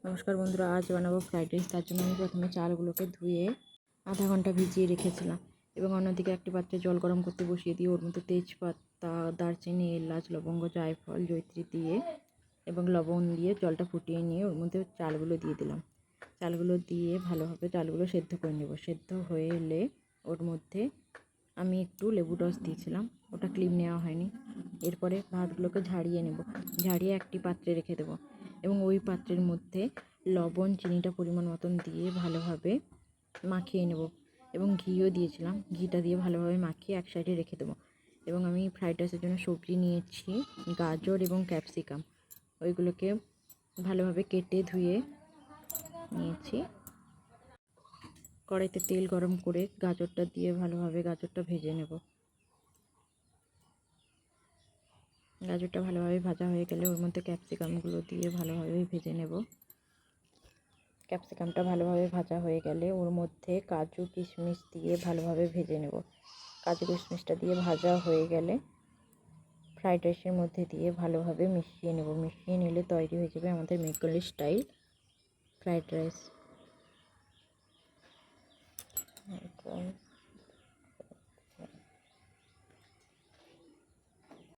নমস্কার বন্ধুরা, আজ বানাবো ফ্রাইড রাইস। তার জন্য আমি প্রথমে চালগুলোকে ধুয়ে আধা ঘন্টা ভিজিয়ে রেখেছিলাম এবং অন্যদিকে একটি পাত্রে জল গরম করতে বসিয়ে দিয়ে ওর মধ্যে তেজপাতা, দারচিনি, এলাচ, লবঙ্গ, জায়ফল, জয়িত্রী দিয়ে এবং লবণ দিয়ে জলটা ফুটিয়ে নিয়ে ওর মধ্যে চালগুলো দিয়ে দিলাম। চালগুলো দিয়ে ভালোভাবে চালগুলো সেদ্ধ করে নেব। সেদ্ধ হয়ে এলে ওর মধ্যে আমি একটু লেবু রস দিয়েছিলাম, ওটা ক্লিপ নেওয়া হয়নি। এরপরে ভাতগুলোকে ঝাড়িয়ে নেব, ঝাড়িয়ে একটি পাত্রে রেখে দেবো এবং ওই পাত্রের মধ্যে লবণ, চিনিটা পরিমাণ মতন দিয়ে ভালোভাবে মাখিয়ে নেব এবং ঘিও দিয়েছিলাম, ঘিটা দিয়ে ভালোভাবে মাখিয়ে এক সাইডে রেখে দেবো। এবং আমি ফ্রাইড রাইসের জন্য সবজি নিয়েছি গাজর এবং ক্যাপসিকাম, ওইগুলোকে ভালোভাবে কেটে ধুয়ে নিয়েছি। কড়াইতে তেল গরম করে গাজরটা দিয়ে ভালোভাবে গাজরটা ভেজে নেব। গাজরটা ভালোভাবে ভাজা হয়ে গেলে ওর মধ্যে ক্যাপসিকামগুলো দিয়ে ভালোভাবে ভেজে নেব। ক্যাপসিকামটা ভালোভাবে ভাজা হয়ে গেলে ওর মধ্যে কাজু কিশমিশ দিয়ে ভালোভাবে ভেজে নেব। কাজু কিশমিশটা দিয়ে ভাজা হয়ে গেলে ফ্রাইড রাইসের মধ্যে দিয়ে ভালোভাবে মিশিয়ে নেব। মিশিয়ে নিলে তৈরি হয়ে যাবে আমাদের মেঘালয় স্টাইল ফ্রাইড রাইস।